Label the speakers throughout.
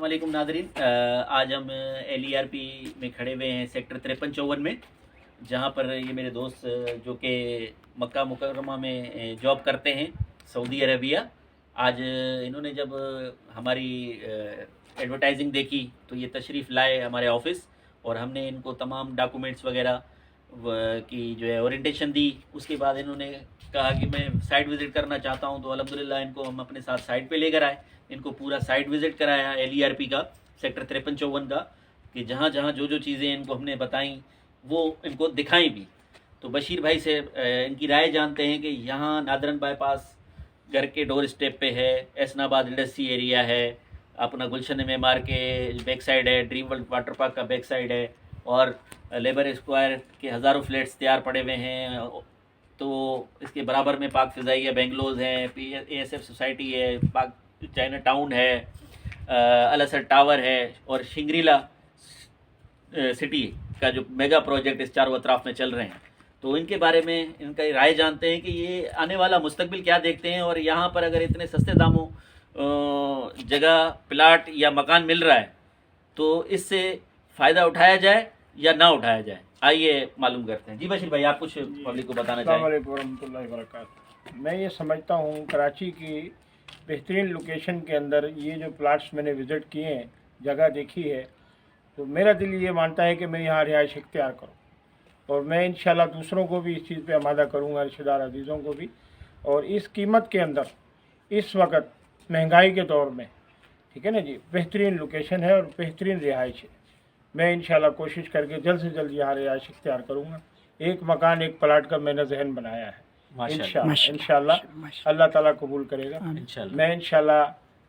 Speaker 1: वालेकुम नादरीन, आज हम LERP में खड़े हुए हैं सेक्टर 53-54 में, जहाँ पर ये मेरे दोस्त जो कि मक्का मुकर्रमा में जॉब करते हैं सऊदी अरबिया। आज इन्होंने जब हमारी एडवर्टाइजिंग देखी तो ये तशरीफ़ लाए हमारे ऑफिस और हमने इनको तमाम डॉक्यूमेंट्स वगैरह की जो है ओरिएंटेशन दी। उसके बाद इन्होंने कहा कि मैं साइट विज़िट करना चाहता हूं, तो अल्हम्दुलिल्लाह इनको हम अपने साथ साइट पे लेकर आए। इनको पूरा साइट विज़िट कराया LERP का, सेक्टर 53-54 का, कि जहाँ जहाँ जो जो चीज़ें इनको हमने बताई वो इनको दिखाई भी। तो बशीर भाई से इनकी राय जानते हैं कि यहाँ नादरन बाईपास घर के डोर स्टेप पे है, एसनाबाद इंडस्ट्री एरिया है, अपना गुलशन मेमार के बैक साइड है, ड्रीम वर्ल्ड वाटर पार्क का बैक साइड है, और लेबर स्क्वायर के हज़ारों फ्लैट्स तैयार पड़े हुए हैं। तो इसके बराबर में पाक फ़िज़ाइया बेंगलोज हैं, ASF सोसाइटी है, पाक चाइना टाउन है, अल असद टावर है, और शिंग्रीला सिटी का जो मेगा प्रोजेक्ट इस चारों अतराफ में चल रहे हैं। तो इनके बारे में इनका राय जानते हैं कि ये आने वाला मुस्तकबिल क्या देखते हैं, और यहाँ पर अगर इतने सस्ते दामों जगह प्लाट या मकान मिल रहा है तो इससे फ़ायदा उठाया जाए या ना उठाया जाए। आइए मालूम करते हैं। जी बशीर भाई, आप कुछ पब्लिक को बताना चाहें।
Speaker 2: अस्सलाम वालेकुम वरहमतुल्लाहि वबरकातुहू। मैं ये समझता हूँ कराची की बेहतरीन लोकेशन के अंदर ये जो प्लाट्स मैंने विज़िट किए हैं, जगह देखी है, तो मेरा दिल ये मानता है कि मैं यहाँ रिहाइश इख्तियार करूँ, और मैं इंशाल्लाह दूसरों को भी इस चीज़ पे आमादा करूँगा, रिश्तेदार अजीज़ों को भी। और इस कीमत के अंदर इस वक्त महंगाई के दौर में, ठीक है ना जी, बेहतरीन लोकेशन है और बेहतरीन रिहाइश है। मैं इंशाल्लाह कोशिश करके जल्द से जल्द यहाँ रिहाइश इख्तियार करूँगा। एक मकान एक प्लाट का मैंने जहन बनाया है। इंशाल्लाह अल्लाह ताला कबूल करेगा। मैं इंशाल्लाह,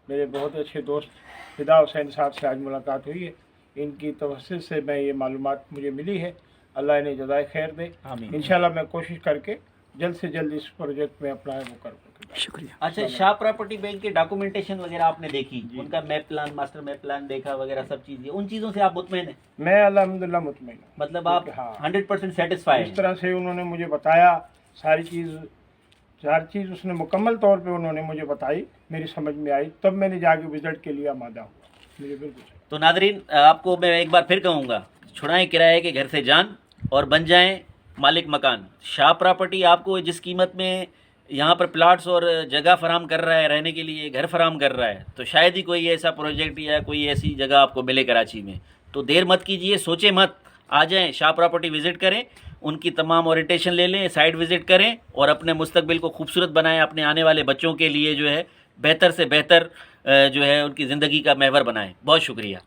Speaker 2: मेरे बहुत अच्छे दोस्त फिदा हुसैन साहब से आज मुलाकात हुई है, इनकी तवस्सुत से मैं ये मालूमात मुझे मिली है। अल्लाह इन्हें जज़ाए खैर दे। इंशाल्लाह मैं कोशिश करके जल्द से जल्द इस प्रोजेक्ट में अपना वो करूँगा।
Speaker 1: शुक्रिया। अच्छा, शाह प्रॉपर्टी बैंक के डॉक्यूमेंटेशन वगैरह आपने देखी, उनका map plan, master map plan देखा वगैरह सब चीज़ें, उन चीज़ों से आप मुतमईन हैं?
Speaker 2: मैं अल्हम्दुलिल्लाह मुतमईन हूँ।
Speaker 1: मतलब आप 100% सेटिस्फाइड?
Speaker 2: इस तरह से उन्होंने मुझे बताया, सारी चीज़ उसने मुकम्मल तौर पे उन्होंने मुझे बताई, मेरी समझ में आई, तब मैंने जाके विजिट के लिए आमादा हुआ। मुझे बिल्कुल।
Speaker 1: तो नादरीन, आपको मैं एक बार फिर कहूँगा, छुड़ाएं किराए के घर से जान और बन जाएं मालिक मकान। शाह प्रॉपर्टी आपको जिस कीमत में यहाँ पर प्लाट्स और जगह फराम कर रहा है, रहने के लिए घर फराम कर रहा है, तो शायद ही कोई ऐसा प्रोजेक्ट या कोई ऐसी जगह आपको मिले कराची में। तो देर मत कीजिए, सोचें मत, आ जाएं, शाह प्रॉपर्टी विज़िट करें, उनकी तमाम ओरिएंटेशन ले लें, साइट विज़िट करें और अपने मुस्तकबिल को खूबसूरत बनाएं, अपने आने वाले बच्चों के लिए जो है बेहतर से बेहतर जो है उनकी ज़िंदगी का महवर बनाएं। बहुत शुक्रिया।